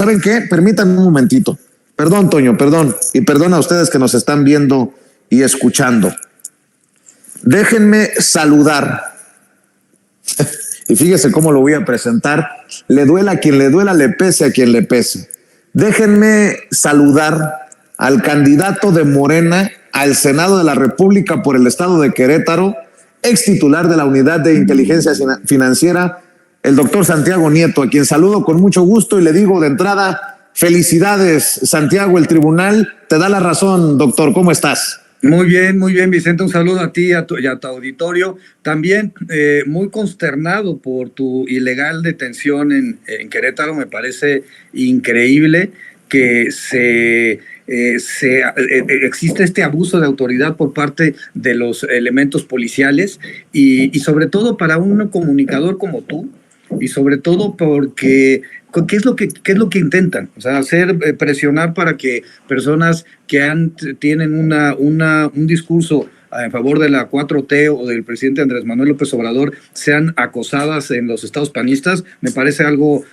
¿saben qué? Permítanme un momentito. Perdón, Toño, perdón. Y perdón a ustedes que nos están viendo y escuchando. Déjenme saludar. Y fíjese cómo lo voy a presentar. Le duela a quien le duela, le pese a quien le pese. Déjenme saludar al candidato de Morena al Senado de la República por el estado de Querétaro, ex titular de la Unidad de Inteligencia Financiera, el doctor Santiago Nieto, a quien saludo con mucho gusto y le digo de entrada, felicidades, Santiago, el tribunal te da la razón, doctor, ¿cómo estás? Muy bien, Vicente, un saludo a ti y a tu auditorio. También muy consternado por tu ilegal detención en Querétaro. Me parece increíble que existe este abuso de autoridad por parte de los elementos policiales y sobre todo para un comunicador como tú, y sobre todo porque ¿qué es lo que intentan? O sea, presionar para que personas que tienen un discurso en favor de la 4T o del presidente Andrés Manuel López Obrador sean acosadas en los estados panistas. Me parece algo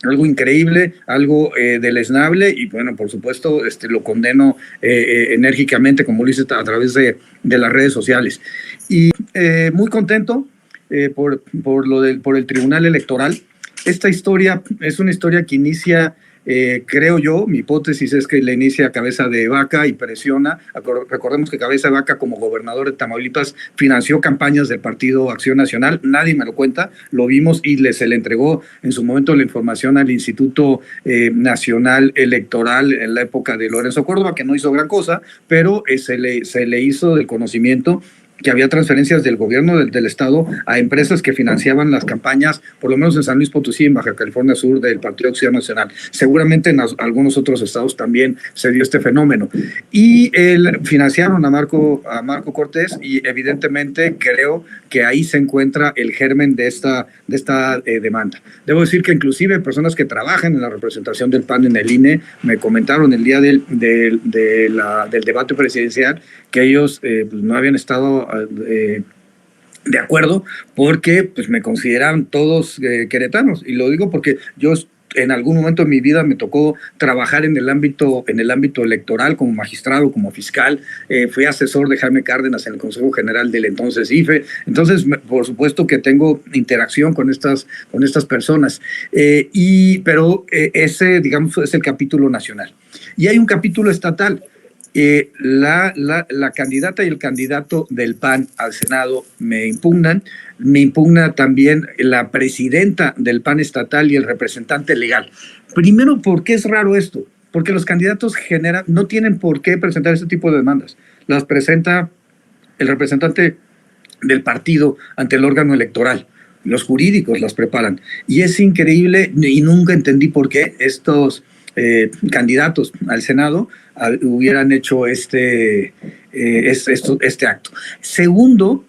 increíble, algo deleznable, y bueno, por supuesto, lo condeno enérgicamente, como lo hice a través de las redes sociales. Y muy contento por el Tribunal Electoral. Esta historia es una historia que inicia, creo yo, mi hipótesis es que la inicia Cabeza de Vaca y presiona. Recordemos que Cabeza de Vaca, como gobernador de Tamaulipas, financió campañas del Partido Acción Nacional. Nadie me lo cuenta, lo vimos y se le entregó en su momento la información al Instituto Nacional Electoral en la época de Lorenzo Córdoba, que no hizo gran cosa, pero se le hizo del conocimiento que había transferencias del gobierno del estado a empresas que financiaban las campañas, por lo menos en San Luis Potosí, en Baja California Sur, del Partido Acción Nacional. Seguramente en algunos otros estados también se dio este fenómeno. Y financiaron a Marco Cortés, y evidentemente creo que ahí se encuentra el germen de esta demanda. Debo decir que inclusive personas que trabajan en la representación del PAN en el INE me comentaron el día del debate presidencial que ellos pues no habían estado de acuerdo porque pues me consideran todos queretanos, y lo digo porque yo en algún momento de mi vida me tocó trabajar en el ámbito electoral como magistrado, como fiscal. Fui asesor de Jaime Cárdenas en el Consejo General del entonces IFE. Entonces, por supuesto que tengo interacción con estas personas. Pero ese, digamos, es el capítulo nacional. Y hay un capítulo estatal. La candidata y el candidato del PAN al Senado me impugna también la presidenta del PAN estatal y el representante legal. Primero, ¿por qué es raro esto? Porque los candidatos no tienen por qué presentar este tipo de demandas. Las presenta el representante del partido ante el órgano electoral. Los jurídicos las preparan. Y es increíble, y nunca entendí por qué estos candidatos al Senado hubieran hecho este acto. Segundo,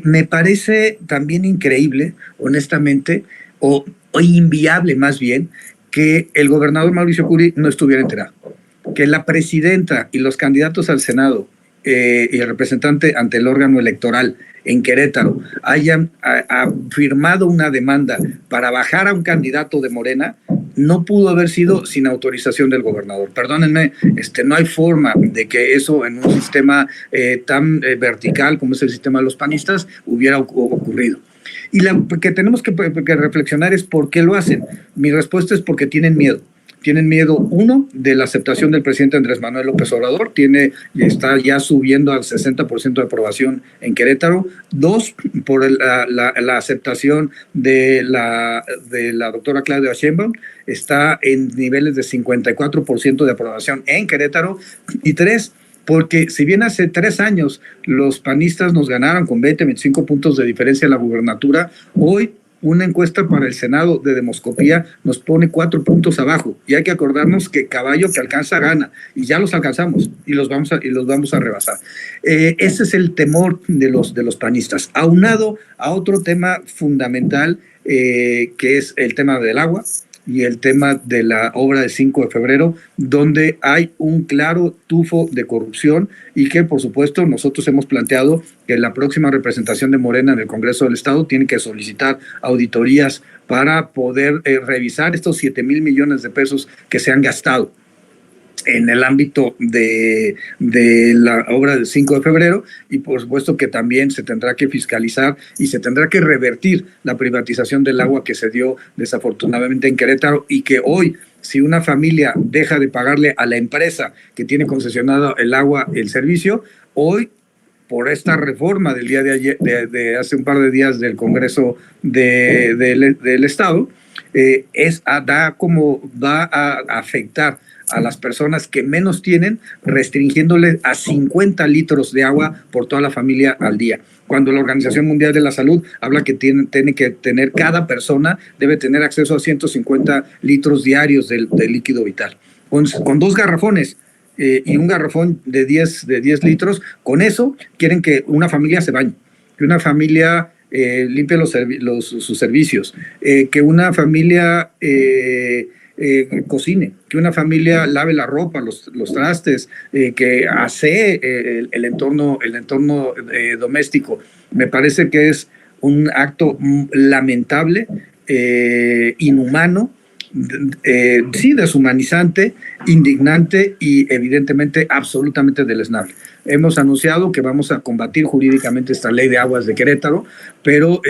me parece también increíble, honestamente, o inviable más bien, que el gobernador Mauricio Curi no estuviera enterado. Que la presidenta y los candidatos al Senado y el representante ante el órgano electoral en Querétaro hayan firmado una demanda para bajar a un candidato de Morena, no pudo haber sido sin autorización del gobernador. Perdónenme, no hay forma de que eso en un sistema tan vertical como es el sistema de los panistas hubiera ocurrido. Y lo que tenemos que reflexionar es por qué lo hacen. Mi respuesta es porque tienen miedo. Tienen miedo, uno, de la aceptación del presidente Andrés Manuel López Obrador, está ya subiendo al 60% de aprobación en Querétaro. Dos, por la aceptación de la doctora Claudia Sheinbaum, está en niveles de 54% de aprobación en Querétaro. Y tres, porque si bien hace 3 años los panistas nos ganaron con 25 puntos de diferencia en la gubernatura, hoy una encuesta para el Senado de Demoscopía nos pone 4 puntos abajo, y hay que acordarnos que caballo que alcanza gana, y ya los alcanzamos y los vamos a rebasar. Ese es el temor de los panistas, aunado a otro tema fundamental que es el tema del agua y el tema de la obra de 5 de febrero, donde hay un claro tufo de corrupción, y que por supuesto nosotros hemos planteado que la próxima representación de Morena en el Congreso del Estado tiene que solicitar auditorías para poder revisar estos 7,000 millones de pesos que se han gastado en el ámbito de la obra del 5 de febrero, y por supuesto que también se tendrá que fiscalizar y se tendrá que revertir la privatización del agua que se dio desafortunadamente en Querétaro, y que hoy, si una familia deja de pagarle a la empresa que tiene concesionado el agua, el servicio, hoy, por esta reforma del día de ayer, de hace un par de días del Congreso del Estado, va a afectar a las personas que menos tienen, restringiéndole a 50 litros de agua por toda la familia al día. Cuando la Organización Mundial de la Salud habla que tiene que tener, cada persona debe tener acceso a 150 litros diarios de líquido vital. Con 2 garrafones y un garrafón de 10 litros, con eso quieren que una familia se bañe, que una familia limpie sus servicios, que una familia cocine, que una familia lave la ropa, los trastes, que asee el entorno doméstico. Me parece que es un acto lamentable, inhumano, sí, deshumanizante, indignante y evidentemente absolutamente deleznable. Hemos anunciado que vamos a combatir jurídicamente esta ley de aguas de Querétaro, pero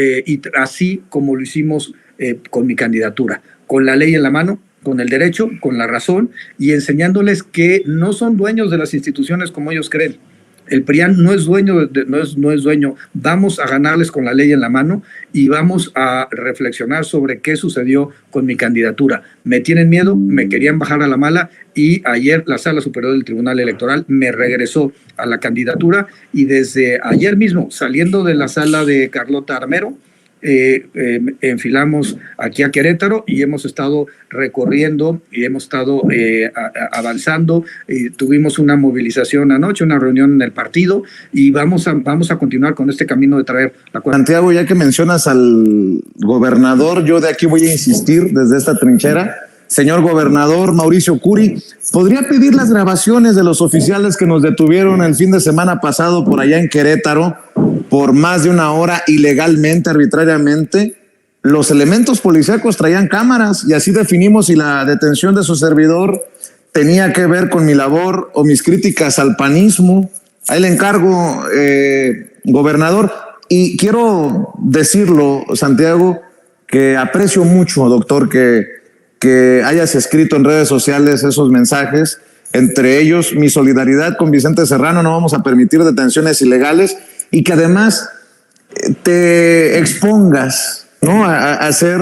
así como lo hicimos con mi candidatura, con la ley en la mano, con el derecho, con la razón, y enseñándoles que no son dueños de las instituciones como ellos creen. El PRIAN no es dueño, no es dueño. Vamos a ganarles con la ley en la mano y vamos a reflexionar sobre qué sucedió con mi candidatura. Me tienen miedo, me querían bajar a la mala, y ayer la Sala Superior del Tribunal Electoral me regresó a la candidatura, y desde ayer mismo, saliendo de la sala de Carlota Armero, enfilamos aquí a Querétaro y hemos estado recorriendo y hemos estado avanzando. Tuvimos una movilización anoche, una reunión en el partido, y vamos a continuar con este camino de traer la cuenta. Santiago, ya que mencionas al gobernador, yo de aquí voy a insistir desde esta trinchera. Señor gobernador Mauricio Curi, ¿podría pedir las grabaciones de los oficiales que nos detuvieron el fin de semana pasado por allá en Querétaro por más de 1 hora ilegalmente, arbitrariamente? Los elementos policíacos traían cámaras, y así definimos si la detención de su servidor tenía que ver con mi labor o mis críticas al panismo. Ahí le encargo, gobernador. Y quiero decirlo, Santiago, que aprecio mucho, doctor, que hayas escrito en redes sociales esos mensajes, entre ellos mi solidaridad con Vicente Serrano. No vamos a permitir detenciones ilegales, y que además te expongas, ¿no?, a ser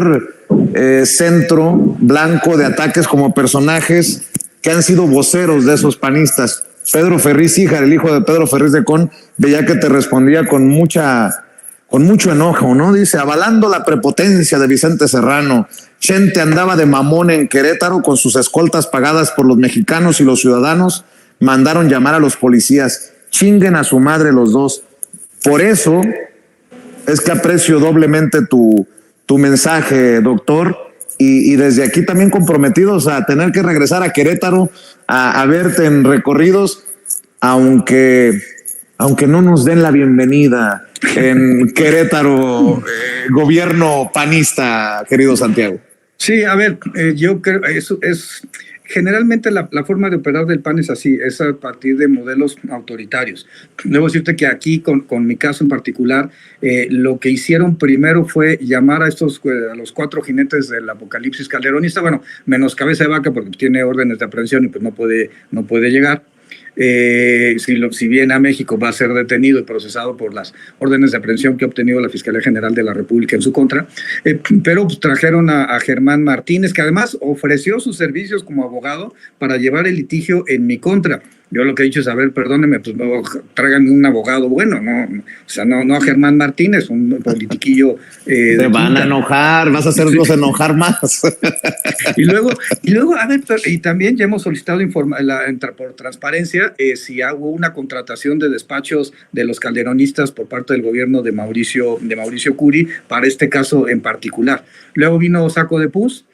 centro blanco de ataques como personajes que han sido voceros de esos panistas. Pedro Ferriz Híjar, el hijo de Pedro Ferriz de Con, veía que te respondía con mucho enojo, ¿no? Dice: avalando la prepotencia de Vicente Serrano, Chente andaba de mamón en Querétaro con sus escoltas pagadas por los mexicanos, y los ciudadanos mandaron llamar a los policías. Chinguen a su madre los dos. Por eso es que aprecio doblemente tu mensaje, doctor, y desde aquí también comprometidos a tener que regresar a Querétaro a verte en recorridos, aunque no nos den la bienvenida en Querétaro, gobierno panista, querido Santiago. Sí, a ver, yo creo eso es generalmente la forma de operar del PAN es así, es a partir de modelos autoritarios. Debo decirte que aquí, con mi caso en particular, lo que hicieron primero fue llamar a los 4 jinetes del apocalipsis calderonista, bueno, menos Cabeza de Vaca, porque tiene órdenes de aprehensión y pues no puede llegar. Si viene a México, va a ser detenido y procesado por las órdenes de aprehensión que ha obtenido la Fiscalía General de la República en su contra, pero pues, trajeron a Germán Martínez, que además ofreció sus servicios como abogado para llevar el litigio en mi contra. Yo lo que he dicho es: a ver, perdónenme, pues traigan un abogado bueno, no a Germán Martínez, un politiquillo. Te van a enojar, vas a hacerlos enojar más. Y luego, a ver, y también ya hemos solicitado por transparencia si hubo una contratación de despachos de los calderonistas por parte del gobierno de Mauricio Curi para este caso en particular. Luego vino Saco de Pus,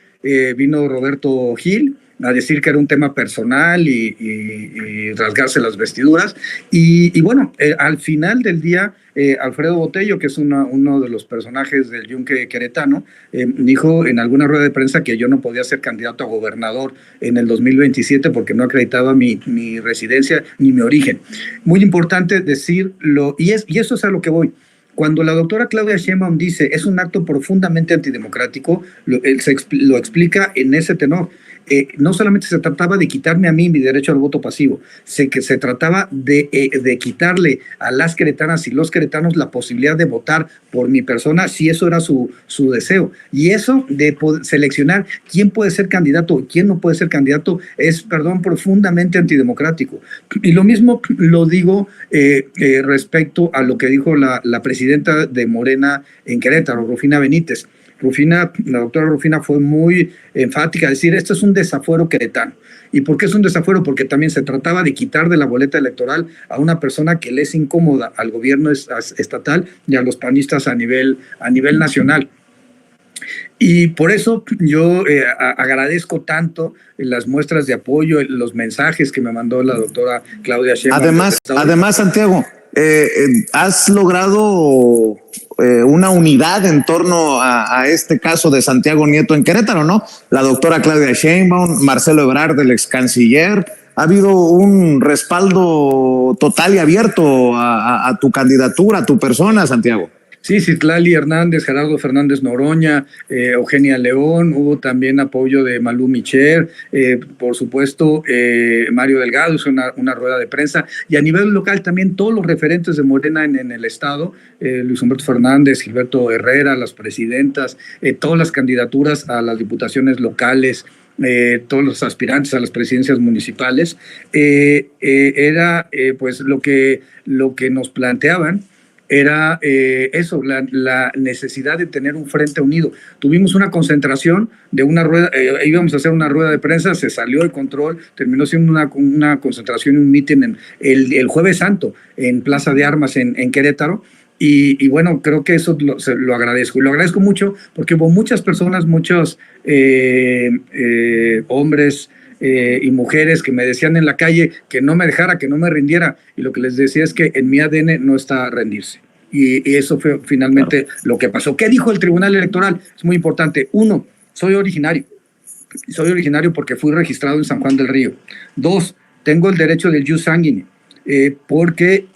vino Roberto Gil, a decir que era un tema personal y rasgarse las vestiduras. Y bueno, al final del día, Alfredo Botello, que es uno de los personajes del Yunque queretano, dijo en alguna rueda de prensa que yo no podía ser candidato a gobernador en el 2027 porque no acreditaba mi residencia ni mi origen. Muy importante decirlo, y eso es a lo que voy. Cuando la doctora Claudia Sheinbaum dice es un acto profundamente antidemocrático, lo explica en ese tenor. No solamente se trataba de quitarme a mí mi derecho al voto pasivo, se trataba de quitarle a las queretanas y los queretanos la posibilidad de votar por mi persona si eso era su deseo. Y eso de seleccionar quién puede ser candidato y quién no puede ser candidato es, profundamente antidemocrático. Y lo mismo lo digo respecto a lo que dijo la presidenta de Morena en Querétaro, Rufina Benítez. La doctora Rufina fue muy enfática a decir, esto es un desafuero queretano. ¿Y por qué es un desafuero? Porque también se trataba de quitar de la boleta electoral a una persona que le es incómoda al gobierno estatal y a los panistas a nivel nacional. Y por eso yo agradezco tanto las muestras de apoyo, los mensajes que me mandó la doctora Claudia Sheinbaum. Además, Santiago, has logrado una unidad en torno a este caso de Santiago Nieto en Querétaro, ¿no? La doctora Claudia Sheinbaum, Marcelo Ebrard, el ex canciller. Ha habido un respaldo total y abierto a tu candidatura, a tu persona, Santiago. Sí, Citlali Hernández, Gerardo Fernández Noroña, Eugenia León, hubo también apoyo de Malú Micher, por supuesto Mario Delgado hizo una rueda de prensa, y a nivel local también todos los referentes de Morena en el estado, Luis Humberto Fernández, Gilberto Herrera, las presidentas, todas las candidaturas a las diputaciones locales, todos los aspirantes a las presidencias municipales, era pues lo que nos planteaban era eso, la necesidad de tener un frente unido. Tuvimos una concentración de una rueda, íbamos a hacer una rueda de prensa, se salió de control, terminó siendo una concentración y un mitin el Jueves Santo en Plaza de Armas en Querétaro. Y bueno, creo que eso lo agradezco. Y lo agradezco mucho porque hubo muchas personas, muchos hombres y mujeres que me decían en la calle que no me dejara, que no me rindiera. Y lo que les decía es que en mi ADN no está rendirse. Y eso fue finalmente lo que pasó. ¿Qué dijo el Tribunal Electoral? Es muy importante. 1, soy originario. Soy originario porque fui registrado en San Juan del Río. 2, tengo el derecho del jus sanguine. Porque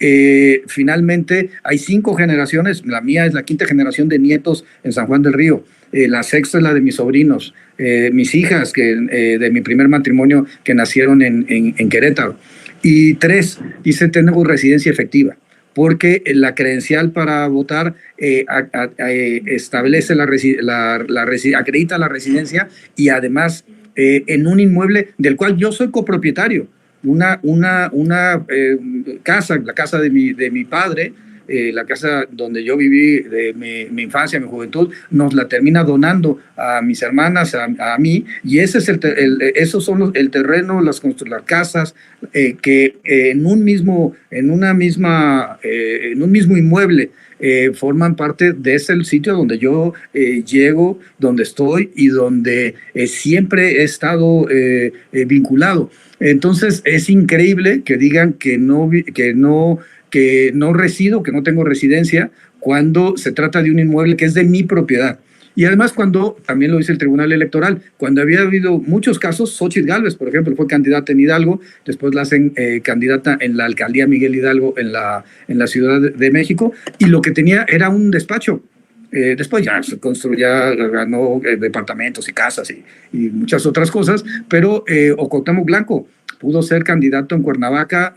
finalmente hay 5 generaciones, la mía es la 5ª generación de nietos en San Juan del Río, la 6ª es la de mis sobrinos, mis hijas de mi primer matrimonio que nacieron en Querétaro, y 3, dice tengo residencia efectiva, porque la credencial para votar establece acredita la residencia y además en un inmueble del cual yo soy copropietario. Una casa, la casa de mi padre, la casa donde yo viví de mi infancia, mi juventud, nos la termina donando a mis hermanas, a mí, y ese es esos son el terreno, las casas que en un mismo inmueble forman parte de ese sitio donde yo llego, donde estoy y donde siempre he estado vinculado. Entonces es increíble que digan que no resido, que no tengo residencia, cuando se trata de un inmueble que es de mi propiedad. Y además también lo dice el Tribunal Electoral, cuando había habido muchos casos, Xóchitl Gálvez, por ejemplo, fue candidata en Hidalgo, después la hacen candidata en la alcaldía Miguel Hidalgo en la Ciudad de México, y lo que tenía era un despacho. Después ya se construyó, ganó departamentos y casas y muchas otras cosas, pero Cuauhtémoc Blanco pudo ser candidato en Cuernavaca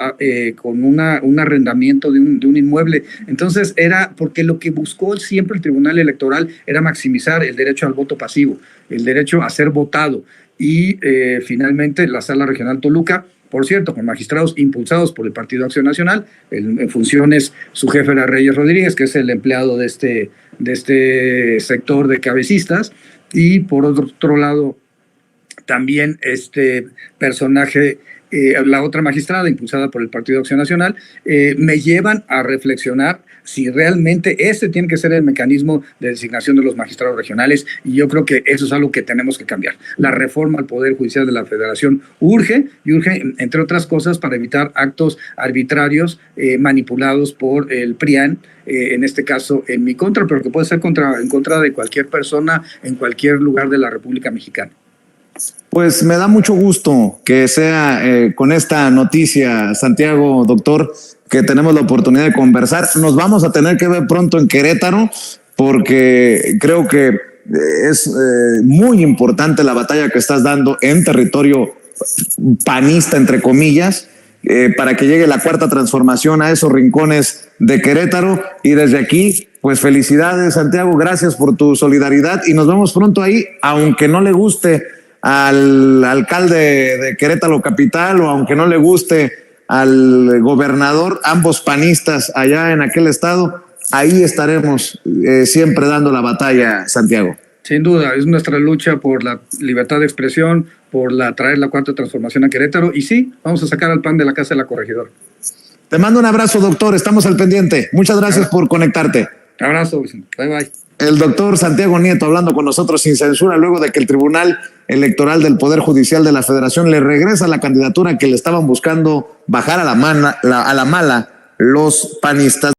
con un arrendamiento de un inmueble. Entonces era porque lo que buscó siempre el Tribunal Electoral era maximizar el derecho al voto pasivo, el derecho a ser votado. Y finalmente la Sala Regional Toluca, por cierto, con magistrados impulsados por el Partido Acción Nacional, en funciones su jefe era Reyes Rodríguez, que es el empleado de este sector de cabecistas, y por otro lado también este personaje la otra magistrada, impulsada por el Partido Acción Nacional, me llevan a reflexionar si realmente ese tiene que ser el mecanismo de designación de los magistrados regionales, y yo creo que eso es algo que tenemos que cambiar. La reforma al Poder Judicial de la Federación urge, entre otras cosas, para evitar actos arbitrarios manipulados por el PRIAN, en este caso en mi contra, pero que puede ser en contra de cualquier persona en cualquier lugar de la República Mexicana. Pues me da mucho gusto que sea con esta noticia, Santiago, doctor, que tenemos la oportunidad de conversar. Nos vamos a tener que ver pronto en Querétaro, porque creo que es muy importante la batalla que estás dando en territorio panista, entre comillas, para que llegue la cuarta transformación a esos rincones de Querétaro. Y desde aquí, pues felicidades, Santiago, gracias por tu solidaridad y nos vemos pronto ahí, aunque no le guste al alcalde de Querétaro capital o aunque no le guste al gobernador, ambos panistas allá en aquel estado, ahí estaremos siempre dando la batalla, Santiago. Sin duda, es nuestra lucha por la libertad de expresión, por traer la cuarta transformación a Querétaro, y sí, vamos a sacar al PAN de la casa de la corregidora. Te mando un abrazo, doctor, estamos al pendiente. Muchas gracias por conectarte. Abrazo, Vicente. Bye, bye. El doctor Santiago Nieto hablando con nosotros sin censura luego de que el Tribunal Electoral del Poder Judicial de la Federación le regresa la candidatura que le estaban buscando bajar a la mala los panistas.